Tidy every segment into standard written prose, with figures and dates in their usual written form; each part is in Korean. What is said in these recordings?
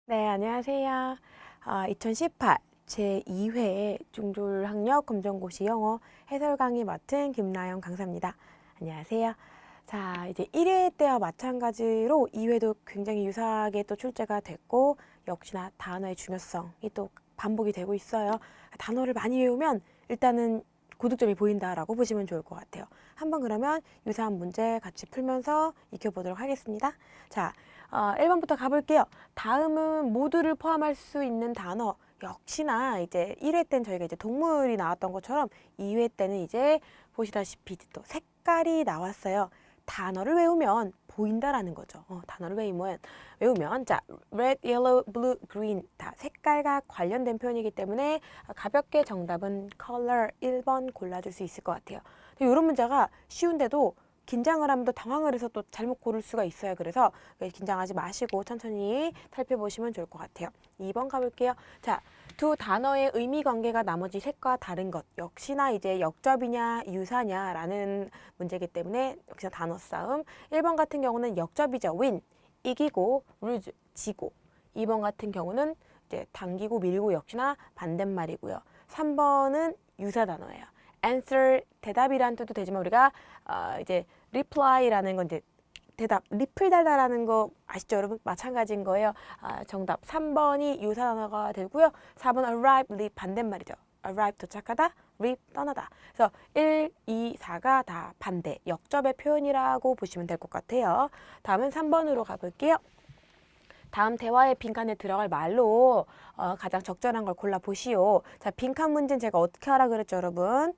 네, 안녕하세요. 2018 제2회 중졸학력 검정고시 영어 해설 강의 맡은 김나영 강사입니다. 안녕하세요. 자, 이제 1회 때와 마찬가지로 2회도 굉장히 유사하게 또 출제가 됐고, 역시나 단어의 중요성이 또 반복이 되고 있어요. 단어를 많이 외우면 일단은 고득점이 보인다라고 보시면 좋을 것 같아요. 한번 그러면 유사한 문제 같이 풀면서 익혀보도록 하겠습니다. 자, 1번부터 가볼게요. 다음은 모두를 포함할 수 있는 단어. 역시나 이제 1회 때는 저희가 이제 동물이 나왔던 것처럼 2회 때는 이제 보시다시피 또 색깔이 나왔어요. 단어를 외우면 보인다라는 거죠. 단어를 외우면 자, red, yellow, blue, green 다 색깔과 관련된 표현이기 때문에 가볍게 정답은 color 1번 골라줄 수 있을 것 같아요. 이런 문제가 쉬운데도 긴장을 하면 또 당황을 해서 또 잘못 고를 수가 있어요. 그래서 긴장하지 마시고 천천히 살펴보시면 좋을 것 같아요. 2번 가볼게요. 자, 두 단어의 의미 관계가 나머지 색과 다른 것. 역시나 이제 역접이냐 유사냐라는 문제이기 때문에 역시나 단어 싸움. 1번 같은 경우는 역접이죠. win, 이기고 lose, 지고. 2번 같은 경우는 이제 당기고 밀고 역시나 반대말이고요. 3번은 유사 단어예요. answer, 대답이란 뜻도 되지만 우리가 이제 reply라는 건 이제 대답, 리플 달다라는 거 아시죠, 여러분? 마찬가지인 거예요. 정답 3번이 유사 단어가 되고요. 4번 arrive, leave 반대말이죠. arrive 도착하다, leave 떠나다. 그래서 1, 2, 4가 다 반대, 역접의 표현이라고 보시면 될 것 같아요. 다음은 3번으로 가볼게요. 다음 대화의 빈칸에 들어갈 말로 가장 적절한 걸 골라보시오. 자, 빈칸 문제는 제가 어떻게 하라 그랬죠, 여러분?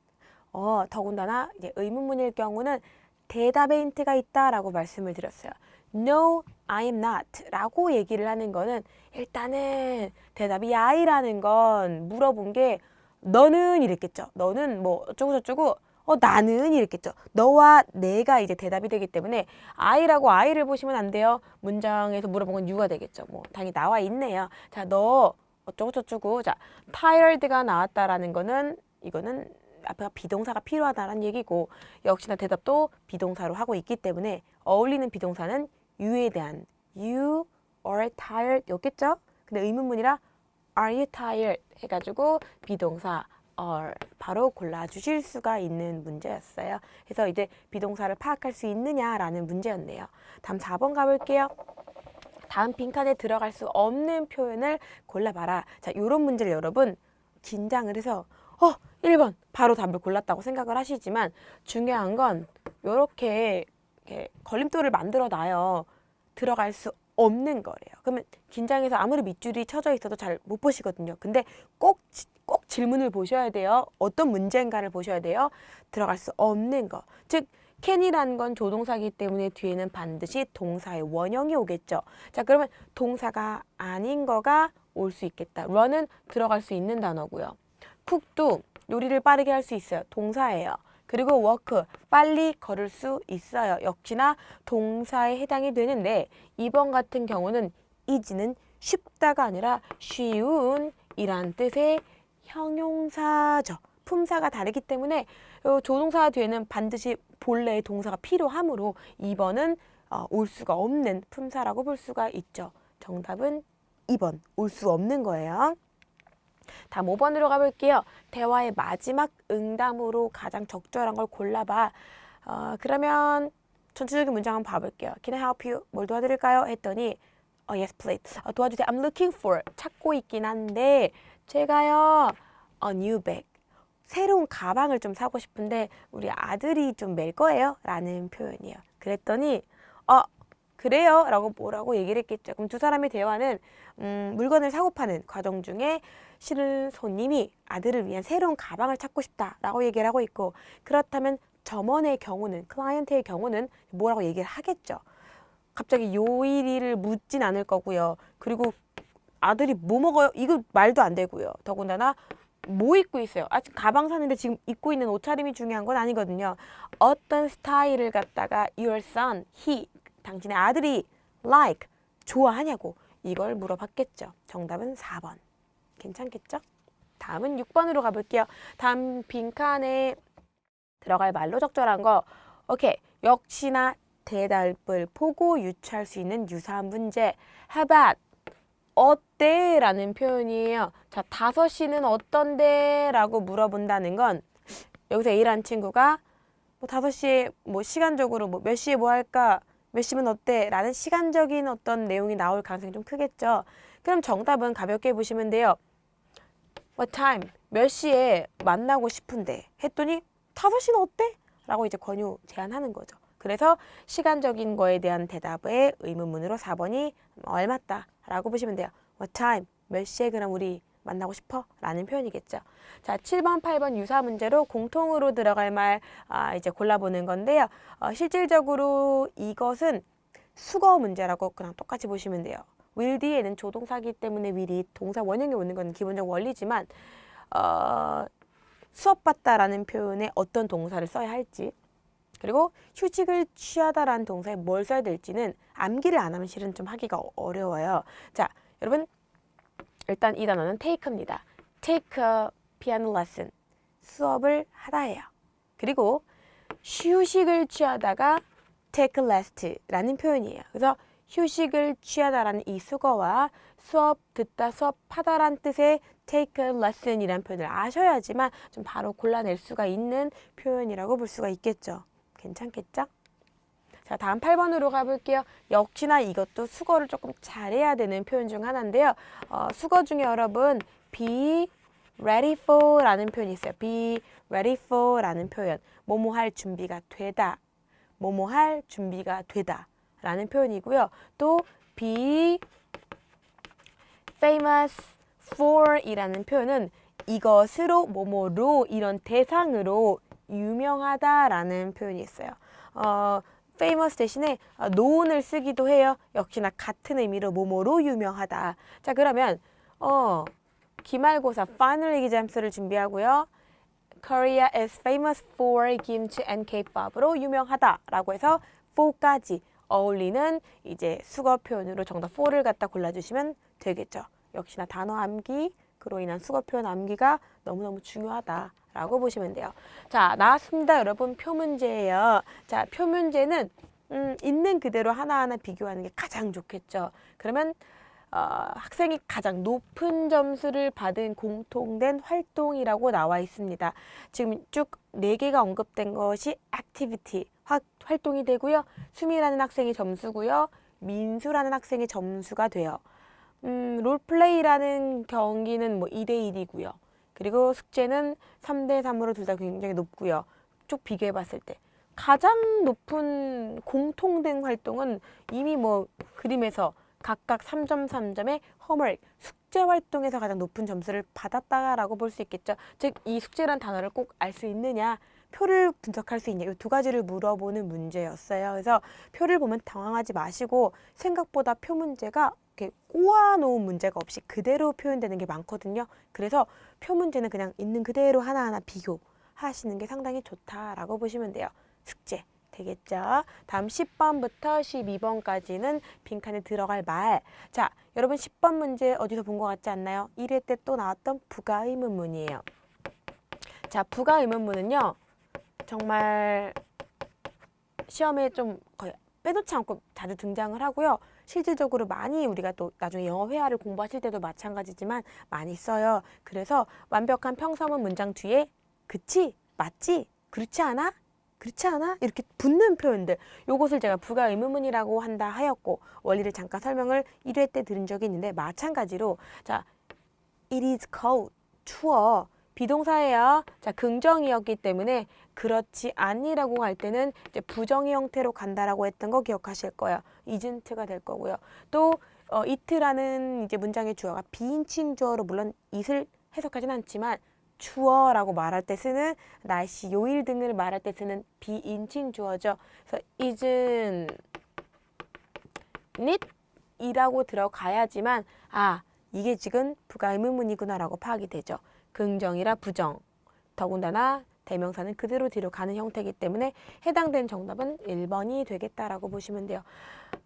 더군다나 이제 의문문일 경우는 대답의 힌트가 있다라고 말씀을 드렸어요. No, I am not 라고 얘기를 하는 거는 일단은 대답이 I라는 건 물어본 게 너는 이랬겠죠. 너는 뭐 어쩌고 저쩌고 나는 이랬겠죠. 너와 내가 이제 대답이 되기 때문에 I라고 I를 보시면 안 돼요. 문장에서 물어본 건 you가 되겠죠. 뭐 당연히 나와 있네요. 자, 너 어쩌고 저쩌고. 자, tired가 나왔다라는 거는 이거는 앞에 비동사가 필요하다는 얘기고 역시나 대답도 비동사로 하고 있기 때문에 어울리는 비동사는 you에 대한 you are tired 였겠죠? 근데 의문문이라 are you tired 해가지고 비동사 are 바로 골라주실 수가 있는 문제였어요. 그래서 이제 비동사를 파악할 수 있느냐라는 문제였네요. 다음 4번 가볼게요. 다음 빈칸에 들어갈 수 없는 표현을 골라봐라. 자, 이런 문제를 여러분 긴장을 해서 1번 바로 답을 골랐다고 생각을 하시지만 중요한 건 이렇게 걸림돌을 만들어 놔요. 들어갈 수 없는 거래요. 그러면 긴장해서 아무리 밑줄이 쳐져 있어도 잘 못 보시거든요. 근데 꼭 질문을 보셔야 돼요. 어떤 문제인가를 보셔야 돼요. 들어갈 수 없는 거. 즉 can이라는 건 조동사이기 때문에 뒤에는 반드시 동사의 원형이 오겠죠. 자, 그러면 동사가 아닌 거가 올 수 있겠다. run은 들어갈 수 있는 단어고요. cook도 요리를 빠르게 할 수 있어요. 동사예요. 그리고 walk, 빨리 걸을 수 있어요. 역시나 동사에 해당이 되는데 2번 같은 경우는 is는 쉽다가 아니라 쉬운 이란 뜻의 형용사죠. 품사가 다르기 때문에 조동사 뒤에는 반드시 본래의 동사가 필요하므로 2번은 올 수가 없는 품사라고 볼 수가 있죠. 정답은 2번, 올 수 없는 거예요. 다음 5번으로 가볼게요. 대화의 마지막 응답으로 가장 적절한 걸 골라봐. 그러면 전체적인 문장 한번 봐볼게요. Can I help you? 뭘 도와드릴까요? 했더니 yes, please. 도와주세요. I'm looking for. 찾고 있긴 한데 제가요, a new bag. 새로운 가방을 좀 사고 싶은데 우리 아들이 좀 맬 거예요? 라는 표현이에요. 그랬더니 그래요? 라고 뭐라고 얘기를 했겠죠. 그럼 두 사람의 대화는 물건을 사고 파는 과정 중에 실은 손님이 아들을 위한 새로운 가방을 찾고 싶다라고 얘기를 하고 있고 그렇다면 점원의 경우는 클라이언트의 경우는 뭐라고 얘기를 하겠죠. 갑자기 요일을 묻진 않을 거고요. 그리고 아들이 뭐 먹어요? 이거 말도 안 되고요. 더군다나 뭐 입고 있어요? 아직 가방 사는데 지금 입고 있는 옷차림이 중요한 건 아니거든요. 어떤 스타일을 갖다가 your son, he, 당신의 아들이 like, 좋아하냐고 이걸 물어봤겠죠. 정답은 4번. 괜찮겠죠? 다음은 6번으로 가볼게요. 다음 빈칸에 들어갈 말로 적절한 거. 오케이. 역시나 대답을 보고 유추할 수 있는 유사한 문제. How about 어때? 라는 표현이에요. 자, 5시는 어떤데? 라고 물어본다는 건 여기서 A라는 친구가 뭐 5시에 뭐 시간적으로 뭐 몇 시에 뭐 할까? 몇 시면 어때? 라는 시간적인 어떤 내용이 나올 가능성이 좀 크겠죠. 그럼 정답은 가볍게 보시면 돼요. What time? 몇 시에 만나고 싶은데 했더니 5시는 어때? 라고 이제 권유 제안하는 거죠. 그래서 시간적인 거에 대한 대답의 의문문으로 4번이 알맞다 라고 보시면 돼요. What time? 몇 시에 그럼 우리 만나고 싶어? 라는 표현이겠죠. 자, 7번, 8번 유사 문제로 공통으로 들어갈 말 이제 골라보는 건데요. 실질적으로 이것은 수거 문제라고 그냥 똑같이 보시면 돼요. will 뒤에는 조동사기 때문에 will이 동사 원형에 오는 건 기본적 원리지만 수업 받다라는 표현에 어떤 동사를 써야 할지 그리고 휴식을 취하다라는 동사에 뭘 써야 될지는 암기를 안 하면 실은 좀 하기가 어려워요. 자, 여러분 일단 이 단어는 take입니다. take a piano lesson. 수업을 하다예요. 그리고 휴식을 취하다가 take a rest라는 표현이에요. 그래서 휴식을 취하다라는 이 수거와 수업 듣다 수업하다라는 뜻의 take a lesson이라는 표현을 아셔야지만 좀 바로 골라낼 수가 있는 표현이라고 볼 수가 있겠죠. 괜찮겠죠? 자, 다음 8번으로 가볼게요. 역시나 이것도 수거를 조금 잘해야 되는 표현 중 하나인데요. 수거 중에 여러분 be ready for 라는 표현이 있어요. be ready for 라는 표현. 뭐뭐 할 준비가 되다. 뭐뭐 할 준비가 되다. 라는 표현이고요. 또 be famous for 이라는 표현은 이것으로 뭐뭐로 이런 대상으로 유명하다라는 표현이 있어요. famous 대신에 known을 쓰기도 해요. 역시나 같은 의미로 뭐뭐로 유명하다. 자, 그러면 기말고사 final exams를 준비하고요. Korea is famous for kimchi and K-pop으로 유명하다라고 해서 for까지 어울리는 이제 수거 표현으로 정답 for를 갖다 골라주시면 되겠죠. 역시나 단어 암기, 그로 인한 수거 표현 암기가 너무너무 중요하다라고 보시면 돼요. 자, 나왔습니다. 여러분 표 문제예요. 자, 표 문제는 있는 그대로 하나하나 비교하는 게 가장 좋겠죠. 그러면 학생이 가장 높은 점수를 받은 공통된 활동이라고 나와 있습니다. 지금 쭉 4개가 언급된 것이 activity, 활동이 되고요. 수미라는 학생의 점수고요. 민수라는 학생의 점수가 돼요. 롤플레이라는 경기는 뭐 2대1이고요. 그리고 숙제는 3대3으로 둘 다 굉장히 높고요. 쭉 비교해 봤을 때 가장 높은 공통된 활동은 이미 뭐 그림에서 각각 3점 3점의 홈워크, 숙제 활동에서 가장 높은 점수를 받았다라고 볼 수 있겠죠. 즉, 이 숙제란 단어를 꼭 알 수 있느냐, 표를 분석할 수 있냐, 이 2가지를 물어보는 문제였어요. 그래서 표를 보면 당황하지 마시고 생각보다 표 문제가 이렇게 꼬아놓은 문제가 없이 그대로 표현되는 게 많거든요. 그래서 표 문제는 그냥 있는 그대로 하나하나 비교하시는 게 상당히 좋다라고 보시면 돼요. 숙제. 되겠죠? 다음 10번부터 12번까지는 빈칸에 들어갈 말. 자, 여러분 10번 문제 어디서 본 것 같지 않나요? 1회 때 또 나왔던 부가의문문이에요. 자, 부가의문문은요. 정말 시험에 좀 거의 빼놓지 않고 자주 등장을 하고요. 실질적으로 많이 우리가 또 나중에 영어 회화를 공부하실 때도 마찬가지지만 많이 써요. 그래서 완벽한 평서문 문장 뒤에 그치? 맞지? 그렇지 않아? 그렇지 않아? 이렇게 붙는 표현들, 요것을 제가 부가의문문이라고 한다 하였고 원리를 잠깐 설명을 1회 때 들은 적이 있는데 마찬가지로 자, it is cold, 추워, 비동사예요. 자, 긍정이었기 때문에 그렇지 않니라고 할 때는 이제 부정의 형태로 간다라고 했던 거 기억하실 거예요. isn't가 될 거고요. 또 it라는 이제 문장의 주어가 비인칭 주어로 물론 it을 해석하진 않지만 추워라고 말할 때 쓰는 날씨, 요일 등을 말할 때 쓰는 비인칭 주어죠. 그래서 isn't it 이라고 들어가야지만 이게 지금 부가의문문이구나라고 파악이 되죠. 긍정이라 부정, 더군다나 대명사는 그대로 뒤로 가는 형태이기 때문에 해당된 정답은 1번이 되겠다라고 보시면 돼요.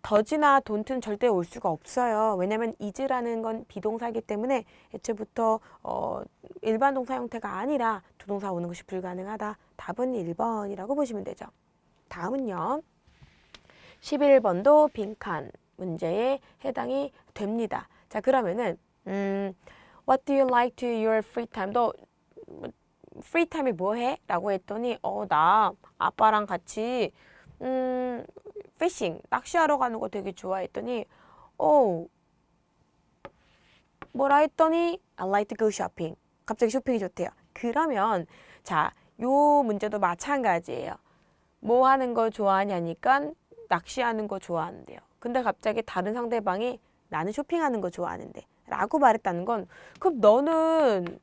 더지나 don't는 절대 올 수가 없어요. 왜냐하면 is라는 건 비동사이기 때문에 애초부터 일반 동사 형태가 아니라 조동사 오는 것이 불가능하다. 답은 1번이라고 보시면 되죠. 다음은요. 11번도 빈칸 문제에 해당이 됩니다. 자, 그러면은 What do you like to your free time? 너 free time에 뭐 해? 라고 했더니 나 아빠랑 같이 피싱, 낚시하러 가는 거 되게 좋아했더니 뭐라 했더니 I like to go shopping. 갑자기 쇼핑이 좋대요. 그러면 자, 요 문제도 마찬가지예요. 뭐 하는 거 좋아하냐니까 낚시하는 거 좋아하는데요. 근데 갑자기 다른 상대방이 나는 쇼핑하는 거 좋아하는데 라고 말했다는 건 그럼 너는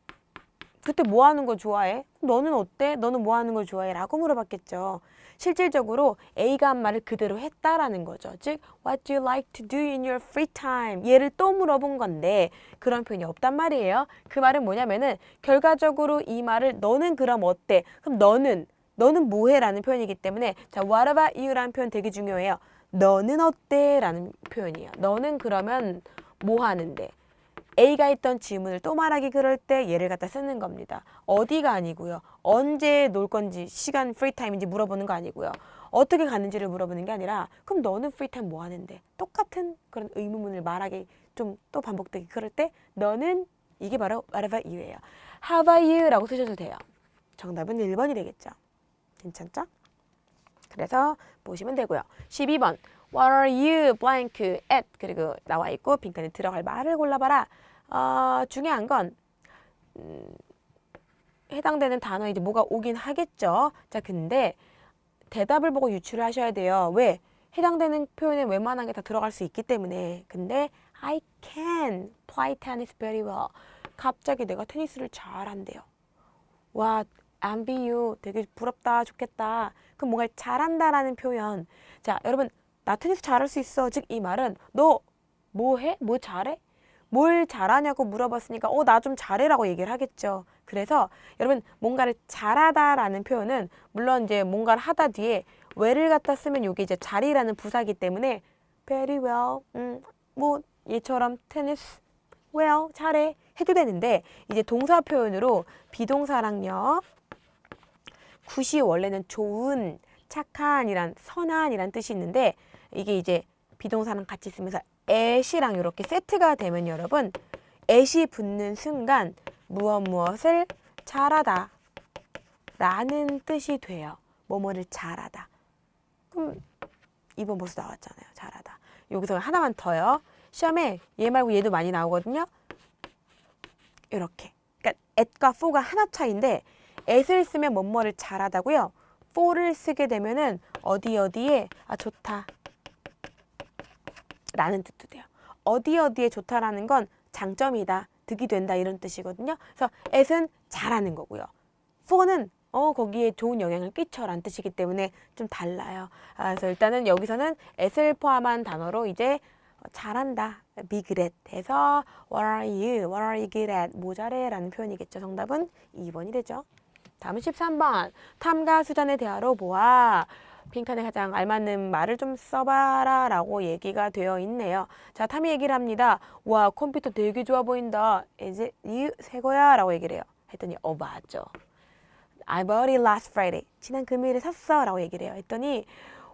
그때 뭐 하는 거 좋아해? 너는 어때? 너는 뭐 하는 걸 좋아해? 라고 물어봤겠죠. 실질적으로 A가 한 말을 그대로 했다라는 거죠. 즉, What do you like to do in your free time? 얘를 또 물어본 건데 그런 표현이 없단 말이에요. 그 말은 뭐냐면은 결과적으로 이 말을 너는 그럼 어때? 그럼 너는 뭐 해? 라는 표현이기 때문에 자, What about you? 라는 표현 되게 중요해요. 너는 어때? 라는 표현이에요. 너는 그러면 뭐 하는데? A가 했던 질문을 또 말하기 그럴 때 얘를 갖다 쓰는 겁니다. 어디가 아니고요. 언제 놀 건지, 시간 프리타임인지 물어보는 거 아니고요. 어떻게 가는지를 물어보는 게 아니라 그럼 너는 프리타임 뭐 하는데? 똑같은 그런 의문문을 말하기 좀 또 반복되기 그럴 때 너는 이게 바로 What about you예요. How about you? 라고 쓰셔도 돼요. 정답은 1번이 되겠죠. 괜찮죠? 그래서 보시면 되고요. 12번 What are you blank at? 그리고 나와 있고 빈칸에 들어갈 말을 골라봐라. 중요한 건 해당되는 단어 이제 뭐가 오긴 하겠죠. 자, 근데 대답을 보고 유추를 하셔야 돼요. 왜? 해당되는 표현에 웬만한 게 다 들어갈 수 있기 때문에. 근데 I can play tennis very well. 갑자기 내가 테니스를 잘한대요. 와, envy you. 되게 부럽다, 좋겠다. 그럼 뭔가 잘한다라는 표현. 자, 여러분, 나 테니스 잘할 수 있어. 즉, 이 말은 너 뭐 해? 뭐 잘해? 뭘 잘하냐고 물어봤으니까 나 좀 잘해라고 얘기를 하겠죠. 그래서 여러분 뭔가를 잘하다라는 표현은 물론 이제 뭔가를 하다 뒤에 well을 갖다 쓰면 이게 이제 잘이라는 부사이기 때문에 very well 뭐 얘처럼 테니스 well 잘해 해도 되는데 이제 동사 표현으로 비동사랑요 굿이 원래는 좋은 착한이란 선한이란 뜻이 있는데 이게 이제 비동사랑 같이 쓰면서 at이랑 이렇게 세트가 되면 여러분 at이 붙는 순간 무엇을 잘하다 라는 뜻이 돼요. 뭐뭐를 잘하다. 그럼 2번 벌써 나왔잖아요. 잘하다. 여기서 하나만 더요. 시험에 얘 말고 얘도 많이 나오거든요. 이렇게. 그러니까 at과 for가 하나 차이인데 at을 쓰면 뭐뭐를 잘하다고요. for를 쓰게 되면은 어디에 좋다. 라는 뜻도 돼요. 어디에 좋다라는 건 장점이다, 득이 된다 이런 뜻이거든요. 그래서 at은 잘하는 거고요. for는 거기에 좋은 영향을 끼쳐라는 뜻이기 때문에 좀 달라요. 그래서 일단은 여기서는 at을 포함한 단어로 이제 잘한다, be good at 해서 what are you good at? 뭐 잘해? 라는 표현이겠죠. 정답은 2번이 되죠. 다음은 13번. 탐과 수잔의 대화로 보아. 빈칸에 가장 알맞는 말을 좀 써봐라 라고 얘기가 되어 있네요. 자, 탐이 얘기를 합니다. 와, 컴퓨터 되게 좋아 보인다. 이제 새 거야? 라고 얘기를 해요. 했더니 맞죠. I bought it last Friday. 지난 금요일에 샀어. 라고 얘기를 해요. 했더니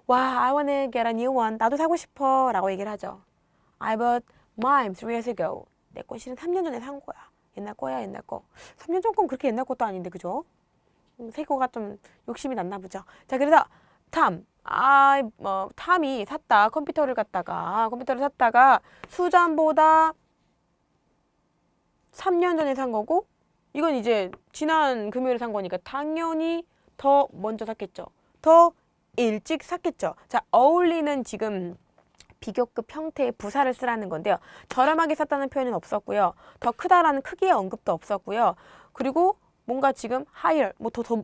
와, I wanna get a new one. 나도 사고 싶어. 라고 얘기를 하죠. I bought mine 3 years ago. 내 건 실은 3년 전에 산 거야. 옛날 거야, 옛날 거. 3년 전 건 그렇게 옛날 것도 아닌데, 그죠? 새 거가 좀 욕심이 났나 보죠. 자, 그래서 탐이 컴퓨터를 샀다가 수잔보다 3년 전에 산 거고 이건 이제 지난 금요일에 산 거니까 당연히 더 먼저 샀겠죠. 더 일찍 샀겠죠. 자, 어울리는 지금 비교급 형태의 부사를 쓰라는 건데요. 저렴하게 샀다는 표현은 없었고요. 더 크다라는 크기의 언급도 없었고요. 그리고 뭔가 지금 higher,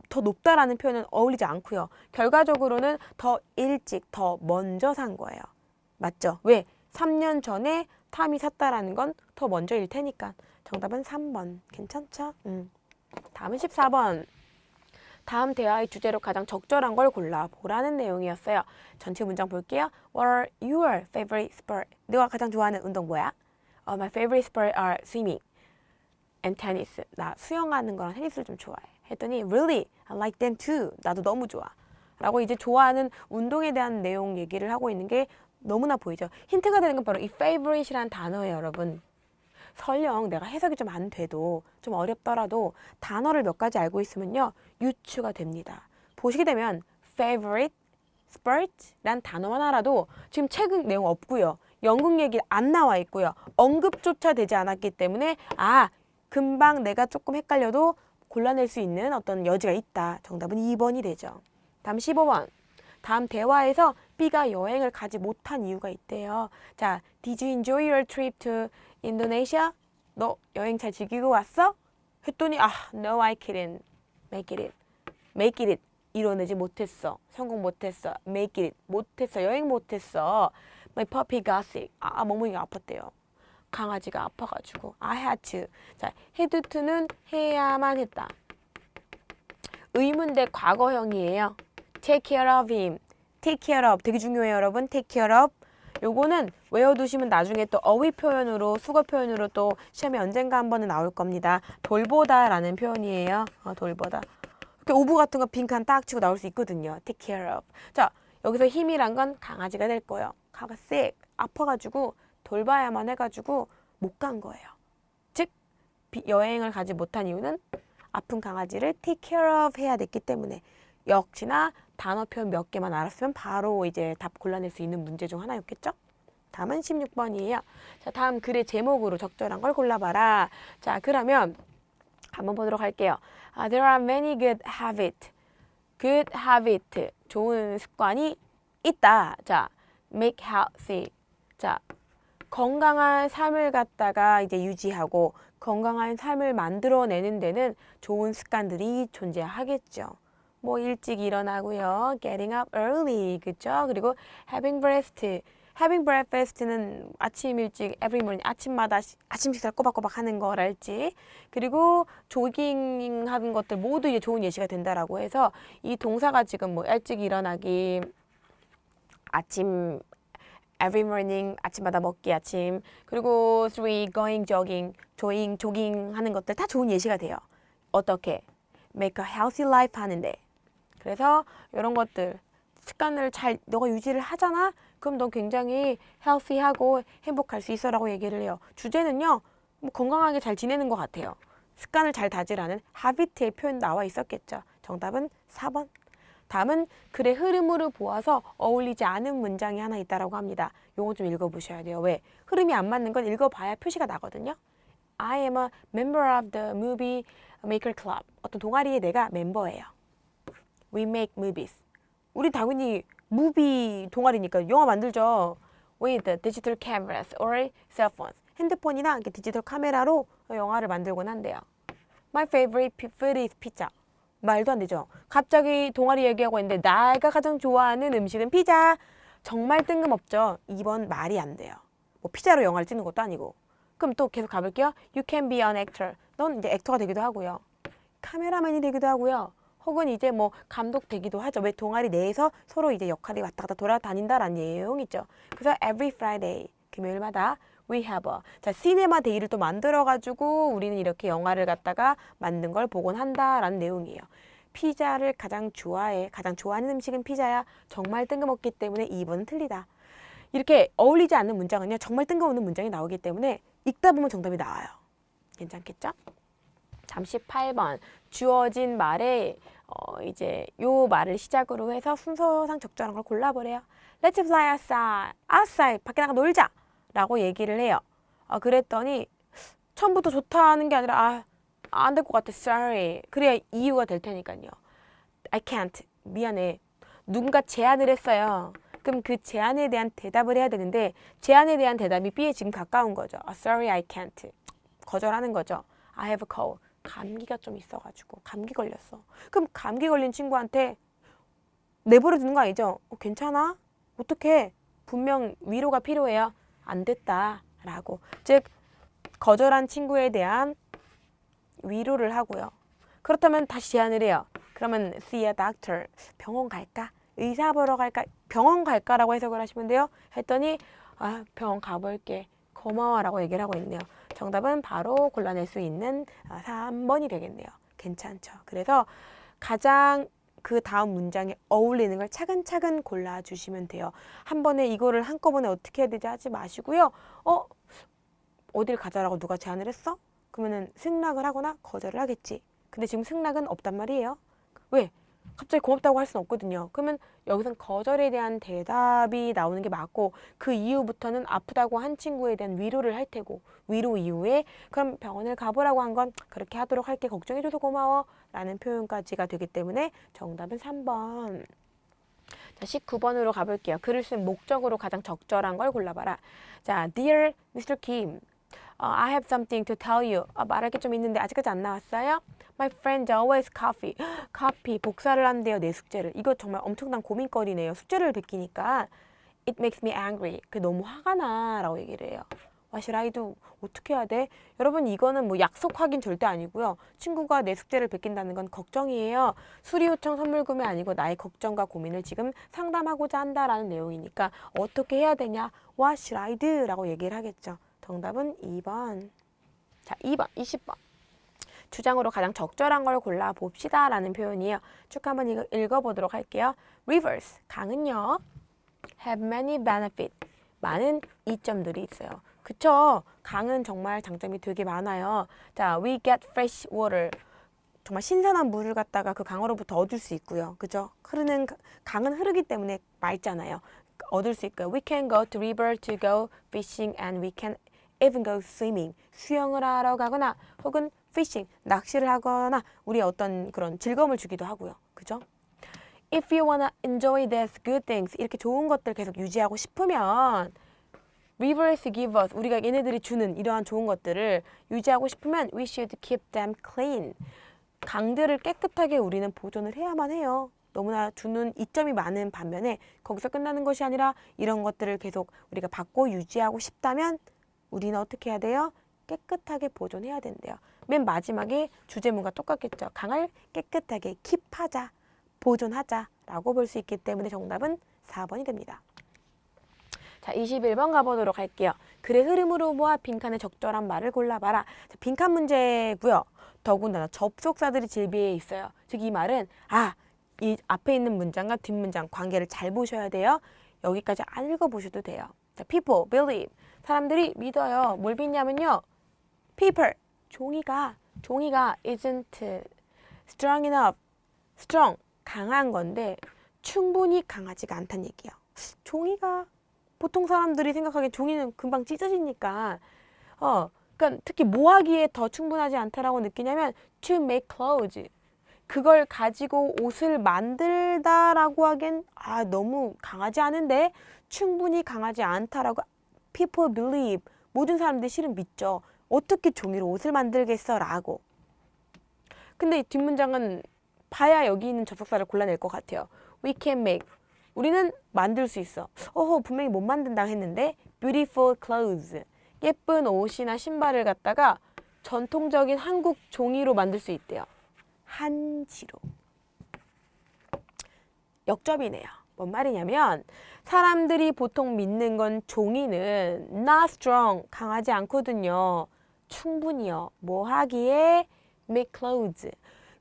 더 높다라는 표현은 어울리지 않고요. 결과적으로는 더 일찍, 더 먼저 산 거예요. 맞죠? 왜? 3년 전에 탐이 샀다라는 건 더 먼저일 테니까. 정답은 3번. 괜찮죠? 다음은 14번. 다음 대화의 주제로 가장 적절한 걸 골라보라는 내용이었어요. 전체 문장 볼게요. What are your favorite sport? 너가 가장 좋아하는 운동 뭐야? My favorite sport are swimming. and tennis. 나 수영하는 거랑 테니스를 좀 좋아해. 했더니 really? I like them too. 나도 너무 좋아. 라고 이제 좋아하는 운동에 대한 내용 얘기를 하고 있는 게 너무나 보이죠. 힌트가 되는 건 바로 이 favorite이라는 단어예요, 여러분. 설령 내가 해석이 좀 안 돼도 좀 어렵더라도 단어를 몇 가지 알고 있으면요 유추가 됩니다. 보시게 되면 favorite, spurt 란 단어만 알아도 지금 책 내용 없고요. 연극 얘기 안 나와 있고요. 언급조차 되지 않았기 때문에 금방 내가 조금 헷갈려도 골라낼 수 있는 어떤 여지가 있다. 정답은 2번이 되죠. 다음 15번. 다음 대화에서 B가 여행을 가지 못한 이유가 있대요. 자, Did you enjoy your trip to Indonesia? 너 여행 잘 즐기고 왔어? 했더니 no, I couldn't make it. make it. 이뤄내지 못했어. 성공 못했어. make it. 못했어. 여행 못했어. My puppy got sick. 멍멍이가 아팠대요. 강아지가 아파가지고 I had to. 자, had to는 해야만 했다. 의문대 과거형이에요. Take care of him. Take care of 되게 중요해요, 여러분. Take care of. 요거는 외워두시면 나중에 또 어휘 표현으로, 수거 표현으로 또 시험에 언젠가 한 번은 나올 겁니다. 돌보다라는 표현이에요. 돌보다. 이렇게 오브 같은 거 빈칸 딱 치고 나올 수 있거든요. Take care of. 자, 여기서 힘이란 건 강아지가 될 거예요. 가가 sick. 아파가지고 돌봐야만 해가지고 못 간 거예요. 즉, 여행을 가지 못한 이유는 아픈 강아지를 take care of 해야 됐기 때문에 역시나 단어 표현 몇 개만 알았으면 바로 이제 답 골라낼 수 있는 문제 중 하나였겠죠? 다음은 16번이에요. 자, 다음 글의 제목으로 적절한 걸 골라봐라. 자, 그러면 한번 보도록 할게요. There are many good habits. Good habit. 좋은 습관이 있다. 자, make healthy. 자, 건강한 삶을 갖다가 이제 유지하고 건강한 삶을 만들어내는 데는 좋은 습관들이 존재하겠죠. 뭐 일찍 일어나고요. Getting up early. 그죠? 그리고 having breakfast. having breakfast는 아침 일찍 every morning 아침마다 아침 식사를 꼬박꼬박 하는 거랄지. 그리고 조깅 하는 것들 모두 이제 좋은 예시가 된다라고 해서 이 동사가 지금 뭐 일찍 일어나기, 아침 every morning 아침마다 먹기 아침, 그리고 3 going jogging 조깅 하는 것들 다 좋은 예시가 돼요. 어떻게? make a healthy life 하는데. 그래서 이런 것들 습관을 잘 너가 유지를 하잖아? 그럼 넌 굉장히 healthy하고 행복할 수 있어라고 얘기를 해요. 주제는요. 뭐 건강하게 잘 지내는 것 같아요. 습관을 잘 다지라는 habit의 표현 나와 있었겠죠. 정답은 4번. 다음은 글의 흐름으로 보아서 어울리지 않은 문장이 하나 있다라고 합니다. 요거 좀 읽어보셔야 돼요. 왜? 흐름이 안 맞는 건 읽어봐야 표시가 나거든요. I am a member of the movie maker club. 어떤 동아리에 내가 멤버예요. We make movies. 우리 당연히 무비 동아리니까 영화 만들죠. With digital cameras or cell phones. 핸드폰이나 디지털 카메라로 영화를 만들곤 한대요. My favorite food is pizza. 말도 안 되죠. 갑자기 동아리 얘기하고 있는데 내가 가장 좋아하는 음식은 피자. 정말 뜬금없죠. 2번 말이 안 돼요. 뭐 피자로 영화를 찍는 것도 아니고. 그럼 또 계속 가볼게요. You can be an actor. 넌 이제 액터가 되기도 하고요. 카메라맨이 되기도 하고요. 혹은 이제 뭐 감독 되기도 하죠. 왜 동아리 내에서 서로 이제 역할이 왔다 갔다 돌아다닌다라는 내용이죠. 그래서 every Friday 금요일마다 we have a 자 시네마 데이를 또 만들어가지고 우리는 이렇게 영화를 갖다가 만든 걸 보곤 한다라는 내용이에요. 피자를 가장 좋아하는 음식은 피자야. 정말 뜬금없기 때문에 2번은 틀리다. 이렇게 어울리지 않는 문장은요. 정말 뜬금없는 문장이 나오기 때문에 읽다 보면 정답이 나와요. 괜찮겠죠? 38번 주어진 말에 이제 요 말을 시작으로 해서 순서상 적절한 걸 골라보래요. Let's fly outside. outside. 밖에 나가 놀자. 라고 얘기를 해요. 그랬더니 처음부터 좋다는 게 아니라 안 될 것 같아. Sorry. 그래야 이유가 될 테니까요. I can't. 미안해. 누군가 제안을 했어요. 그럼 그 제안에 대한 대답을 해야 되는데 제안에 대한 대답이 B에 지금 가까운 거죠. Sorry, I can't. 거절하는 거죠. I have a cold. 감기가 좀 있어가지고 감기 걸렸어. 그럼 감기 걸린 친구한테 내버려 두는 거 아니죠? 괜찮아? 어떡해? 분명 위로가 필요해요. 안 됐다 라고. 즉 거절한 친구에 대한 위로를 하고요. 그렇다면 다시 제안을 해요. 그러면 see a doctor. 병원 갈까? 의사 보러 갈까? 병원 갈까라고 해석을 하시면 돼요. 했더니 병원 가볼게. 고마워라고 얘기를 하고 있네요. 정답은 바로 골라낼 수 있는 3번이 되겠네요. 괜찮죠? 그래서 가장 그 다음 문장에 어울리는 걸 차근차근 골라주시면 돼요. 한 번에 이거를 한꺼번에 어떻게 해야 되지 하지 마시고요. 어딜 가자라고 누가 제안을 했어? 그러면은 승낙을 하거나 거절을 하겠지. 근데 지금 승낙은 없단 말이에요. 왜? 갑자기 고맙다고 할 수는 없거든요. 그러면 여기선 거절에 대한 대답이 나오는 게 맞고 그 이후부터는 아프다고 한 친구에 대한 위로를 할 테고 위로 이후에 그럼 병원을 가보라고 한 건 그렇게 하도록 할게 걱정해줘서 고마워 라는 표현까지가 되기 때문에 정답은 3번. 자, 19번으로 가볼게요. 글을 쓴 목적으로 가장 적절한 걸 골라봐라. 자, Dear Mr. Kim, I have something to tell you. 말할 게 좀 있는데 아직까지 안 나왔어요? My friend always copy. copy, 복사를 한대요, 내 숙제를. 이거 정말 엄청난 고민거리네요. 숙제를 베끼니까. It makes me angry. 너무 화가 나 라고 얘기를 해요. What should I do? 어떻게 해야 돼? 여러분 이거는 뭐 약속 확인 절대 아니고요. 친구가 내 숙제를 베낀다는 건 걱정이에요. 수리 요청 선물 구매 아니고 나의 걱정과 고민을 지금 상담하고자 한다라는 내용이니까 어떻게 해야 되냐? What should I do? 라고 얘기를 하겠죠. 정답은 2번. 자, 2번, 20번. 주장으로 가장 적절한 걸 골라봅시다 라는 표현이에요. 쭉 한번 읽어보도록 할게요. Rivers, 강은요. have many benefits. 많은 이점들이 있어요. 그쵸? 강은 정말 장점이 되게 많아요. 자, we get fresh water. 정말 신선한 물을 갖다가 그 강으로부터 얻을 수 있고요. 그죠? 강은 흐르기 때문에 맑잖아요. 얻을 수 있고요. We can go to river to go fishing and we can even go swimming. 수영을 하러 가거나 혹은 fishing, 낚시를 하거나 우리 어떤 그런 즐거움을 주기도 하고요. 그죠? If you wanna enjoy these good things, 이렇게 좋은 것들 계속 유지하고 싶으면 Rivers give us, 우리가 얘네들이 주는 이러한 좋은 것들을 유지하고 싶으면 we should keep them clean. 강들을 깨끗하게 우리는 보존을 해야만 해요. 너무나 주는 이점이 많은 반면에 거기서 끝나는 것이 아니라 이런 것들을 계속 우리가 받고 유지하고 싶다면 우리는 어떻게 해야 돼요? 깨끗하게 보존해야 된대요. 맨 마지막에 주제문과 똑같겠죠. 강을 깨끗하게 킵하자, 보존하자 라고 볼 수 있기 때문에 정답은 4번이 됩니다. 자, 21번 가보도록 할게요. 글의 흐름으로 모아 빈칸에 적절한 말을 골라봐라. 자, 빈칸 문제고요. 더군다나 접속사들이 질비해 있어요. 즉 이 말은 이 앞에 있는 문장과 뒷문장 관계를 잘 보셔야 돼요. 여기까지 안 읽어보셔도 돼요. 자, people, believe. 사람들이 믿어요. 뭘 믿냐면요. people, 종이가 isn't strong enough. strong, 강한 건데 충분히 강하지가 않다는 얘기예요. 종이가 보통 사람들이 생각하기엔 종이는 금방 찢어지니까 그러니까 특히 뭐 하기에 더 충분하지 않다라고 느끼냐면 to make clothes. 그걸 가지고 옷을 만들다라고 하기엔 너무 강하지 않은데 충분히 강하지 않다라고 people believe. 모든 사람들이 실은 믿죠. 어떻게 종이로 옷을 만들겠어? 라고. 근데 뒷문장은 봐야 여기 있는 접속사를 골라낼 것 같아요. We can make. 우리는 만들 수 있어. 분명히 못 만든다고 했는데 beautiful clothes. 예쁜 옷이나 신발을 갖다가 전통적인 한국 종이로 만들 수 있대요. 한지로. 역접이네요. 뭔 말이냐면 사람들이 보통 믿는 건 종이는 not strong, 강하지 않거든요. 충분히요. 뭐 하기에 make clothes.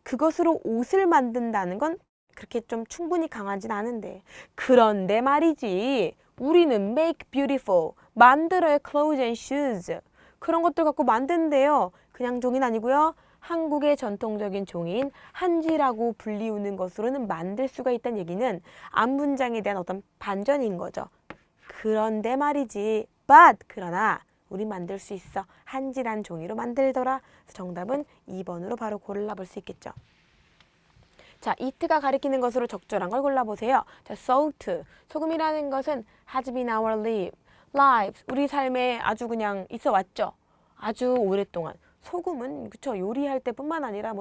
그것으로 옷을 만든다는 건 그렇게 좀 충분히 강하진 않은데 그런데 말이지 우리는 make beautiful 만들어요. clothes and shoes 그런 것들 갖고 만든대요. 그냥 종이는 아니고요. 한국의 전통적인 종이인 한지라고 불리우는 것으로는 만들 수가 있다는 얘기는 앞 문장에 대한 어떤 반전인 거죠. 그런데 말이지 but 그러나 우리 만들 수 있어. 한지란 종이로 만들더라. 그래서 정답은 2번으로 바로 골라볼 수 있겠죠. 자, it가 가리키는 것으로 적절한 걸 골라보세요. 자, salt, 소금이라는 것은 has been our lives, 우리 삶에 아주 그냥 있어 왔죠. 아주 오랫동안. 소금은 그쵸 요리할 때뿐만 아니라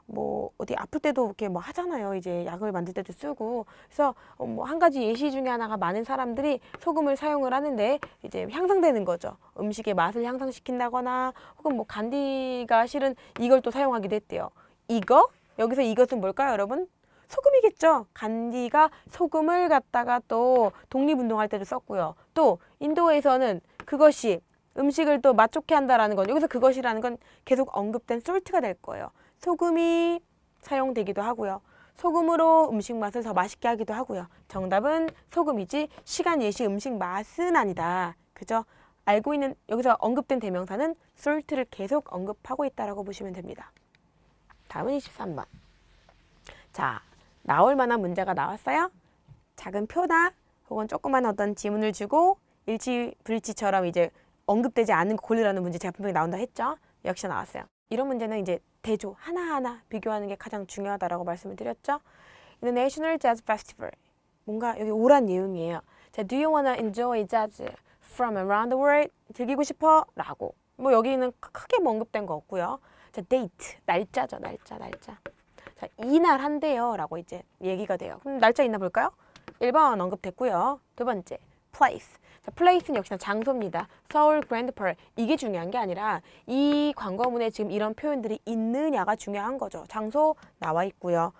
뭐 어디 아플 때도 이렇게 뭐 하잖아요. 이제 약을 만들 때도 쓰고. 그래서 뭐 한 가지 예시 중에 하나가 많은 사람들이 소금을 사용을 하는데 이제 향상되는 거죠. 음식의 맛을 향상시킨다거나 혹은 뭐 간디가 실은 이걸 또 사용하기도 했대요. 여기서 이것은 뭘까요, 여러분? 소금이겠죠. 간디가 소금을 갖다가 또 독립운동할 때도 썼고요. 또 인도에서는 그것이 음식을 또 맛 좋게 한다라는 건 여기서 그것이라는 건 계속 언급된 솔트가 될 거예요. 소금이 사용되기도 하고요. 소금으로 음식 맛을 더 맛있게 하기도 하고요. 정답은 소금이지 시간, 예시, 음식 맛은 아니다. 그죠? 알고 있는 여기서 언급된 대명사는 salt를 계속 언급하고 있다라고 보시면 됩니다. 다음은 23번. 자, 나올 만한 문제가 나왔어요. 작은 표나 혹은 조그만 어떤 지문을 주고 일치 불일치처럼 이제 언급되지 않은 거 고르라는 문제 제가 분명히 나온다 했죠. 역시 나왔어요. 이런 문제는 이제 대조 하나하나 비교하는 게 가장 중요하다라고 말씀을 드렸죠. The National Jazz Festival. 뭔가 여기 오란 내용이에요. 자, Do you wanna enjoy jazz from around the world? 즐기고 싶어? 라고. 뭐 여기는 크게 뭐 언급된 거 없고요. 자, date. 날짜죠. 날짜. 자, 이날 한대요. 라고 이제 얘기가 돼요. 그럼 날짜 있나 볼까요? 1번 언급됐고요. 두 번째, place. 자, place는 역시나 장소입니다. 서울 그랜드 펄. 이게 중요한 게 아니라 이 광고문에 지금 이런 표현들이 있느냐가 중요한 거죠. 장소 나와 있고요.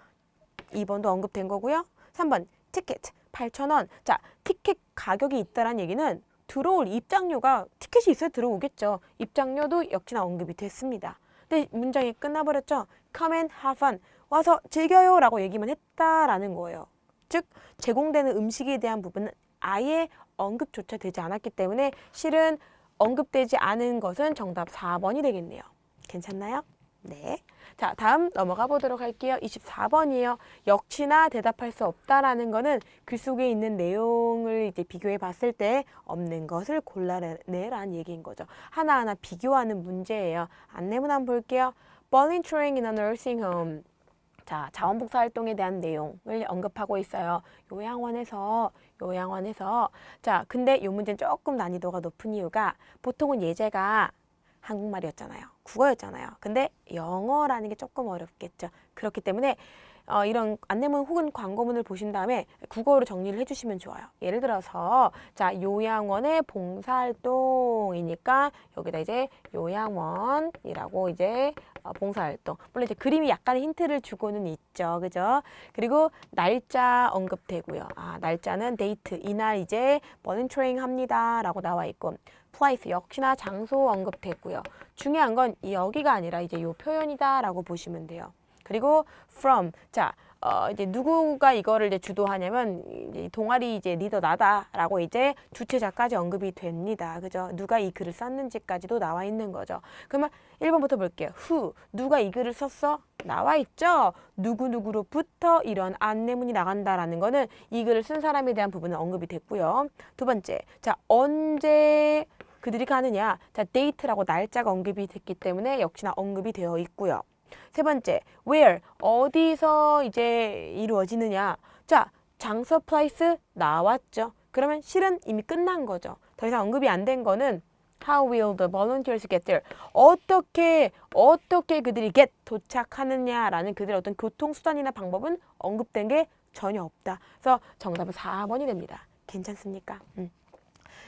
2번도 언급된 거고요. 3번, 티켓. 8,000원. 자, 티켓 가격이 있다란 얘기는 들어올 입장료가 티켓이 있어야 들어오겠죠. 입장료도 역시나 언급이 됐습니다. 근데 문장이 끝나버렸죠. Come and have fun. 와서 즐겨요 라고 얘기만 했다라는 거예요. 즉 제공되는 음식에 대한 부분은 아예 언급조차 되지 않았기 때문에 실은 언급되지 않은 것은 정답 4번이 되겠네요. 괜찮나요? 네. 자, 다음 넘어가 보도록 할게요. 24번이에요. 역시나 대답할 수 없다라는 거는 글 속에 있는 내용을 이제 비교해 봤을 때 없는 것을 골라내라는 얘기인 거죠. 하나하나 비교하는 문제예요. 안내문 한번 볼게요. Volunteering in a nursing home. 자, 자원봉사 활동에 대한 내용을 언급하고 있어요. 요양원에서. 자, 근데 이 문제는 조금 난이도가 높은 이유가 보통은 예제가 한국말이었잖아요. 국어였잖아요. 근데 영어라는 게 조금 어렵겠죠. 그렇기 때문에 이런 안내문 혹은 광고문을 보신 다음에 국어로 정리를 해주시면 좋아요. 예를 들어서 자, 요양원의 봉사활동이니까 여기다 이제 요양원이라고 이제 봉사활동. 물론 이제 그림이 약간의 힌트를 주고는 있죠. 그죠? 그리고 날짜 언급되고요. 아, 날짜는 데이트. 이날 이제 머니터링 합니다. 라고 나와 있고 place 역시나 장소 언급됐고요. 중요한 건 여기가 아니라 이제 요 표현이다 라고 보시면 돼요. 그리고 from. 자, 이제 누구가 이거를 이제 주도하냐면 이제 동아리 이제 리더 나다라고 이제 주체자까지 언급이 됩니다. 그죠? 누가 이 글을 썼는지까지도 나와 있는 거죠. 그러면 1번부터 볼게요. who. 누가 이 글을 썼어? 나와 있죠? 누구누구로부터 이런 안내문이 나간다라는 거는 이 글을 쓴 사람에 대한 부분은 언급이 됐고요. 두 번째. 자, 언제 그들이 가느냐? 자, date라고 날짜가 언급이 됐기 때문에 역시나 언급이 되어 있고요. 세 번째, where, 어디서 이제 이루어지느냐. 자, 장소, place 나왔죠. 그러면 실은 이미 끝난 거죠. 더 이상 언급이 안 된 거는 how will the volunteers get there? 어떻게 그들이 get, 도착하느냐라는 그들의 어떤 교통수단이나 방법은 언급된 게 전혀 없다. 그래서 정답은 4번이 됩니다. 괜찮습니까?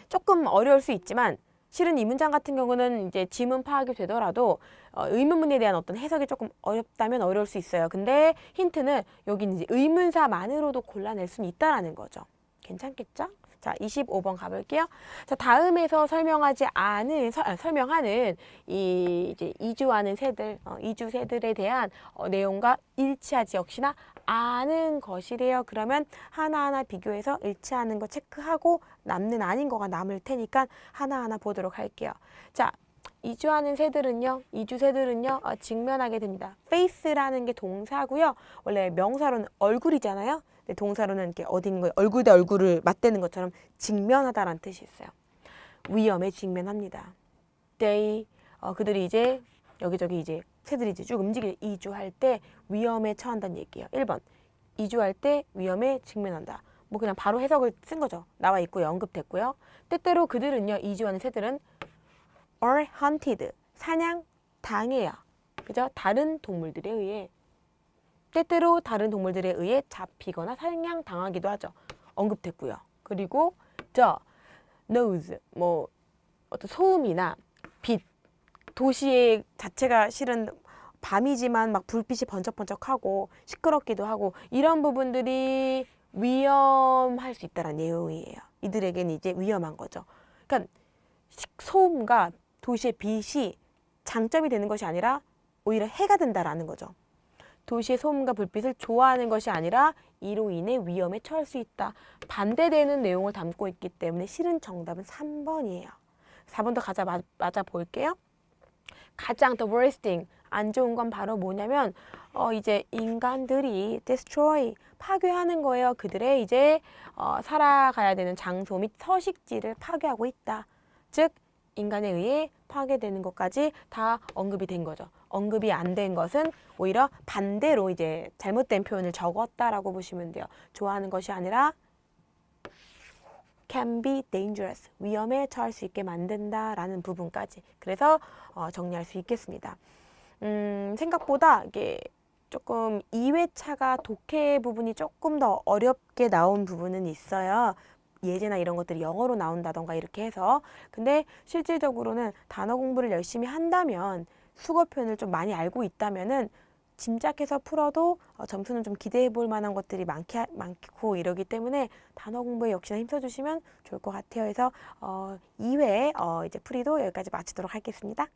조금 어려울 수 있지만 실은 이 문장 같은 경우는 이제 지문 파악이 되더라도 의문문에 대한 어떤 해석이 조금 어렵다면 어려울 수 있어요. 근데 힌트는 여기는 이제 의문사만으로도 골라낼 수는 있다라는 거죠. 괜찮겠죠? 자, 25번 가볼게요. 자, 다음에서 설명하는 이제 이주하는 새들, 이주 새들에 대한 내용과 일치하지 역시나 않은 것이래요. 그러면 하나하나 비교해서 일치하는 거 체크하고 남는 아닌 거가 남을 테니까 하나하나 보도록 할게요. 자, 이주하는 새들은요, 직면하게 됩니다. face라는 게 동사고요. 원래 명사로는 얼굴이잖아요. 근데 동사로는 이렇게 어딘가 얼굴 대 얼굴을 맞대는 것처럼 직면하다라는 뜻이 있어요. 위험에 직면합니다. 그들이 이제 여기저기 이제 새들이 이제 쭉 이주할 때 위험에 처한다는 얘기예요. 1번, 이주할 때 위험에 직면한다. 뭐 그냥 바로 해석을 쓴 거죠. 나와 있고요. 언급됐고요. 때때로 그들은요, 이주하는 새들은 are hunted, 사냥 당해요. 그죠? 다른 동물들에 의해. 때때로 다른 동물들에 의해 잡히거나 사냥 당하기도 하죠. 언급됐고요. 그리고 noise, 뭐 어떤 소음이나 빛, 도시의 자체가 실은 밤이지만 막 불빛이 번쩍번쩍하고 시끄럽기도 하고 이런 부분들이 위험할 수 있다는 내용이에요. 이들에게는 이제 위험한 거죠. 그러니까 소음과 도시의 빛이 장점이 되는 것이 아니라 오히려 해가 된다라는 거죠. 도시의 소음과 불빛을 좋아하는 것이 아니라 이로 인해 위험에 처할 수 있다. 반대되는 내용을 담고 있기 때문에 실은 정답은 3번이에요. 4번도 맞아 볼게요. 가장 the worst thing, 안 좋은 건 바로 뭐냐면 이제 인간들이 destroy, 파괴하는 거예요. 그들의 이제 살아가야 되는 장소 및 서식지를 파괴하고 있다. 즉 인간에 의해 파괴되는 것까지 다 언급이 된 거죠. 언급이 안 된 것은 오히려 반대로 이제 잘못된 표현을 적었다라고 보시면 돼요. 좋아하는 것이 아니라 can be dangerous, 위험에 처할 수 있게 만든다라는 부분까지. 그래서 정리할 수 있겠습니다. 생각보다 이게 조금 2회차가 독해 부분이 조금 더 어렵게 나온 부분은 있어요. 예제나 이런 것들이 영어로 나온다던가 이렇게 해서. 근데 실질적으로는 단어 공부를 열심히 한다면, 수거 표현을 좀 많이 알고 있다면은 짐작해서 풀어도 점수는 좀 기대해 볼 만한 것들이 많고 이러기 때문에 단어 공부에 역시나 힘써주시면 좋을 것 같아요. 그래서 2회 이제 풀이도 여기까지 마치도록 하겠습니다.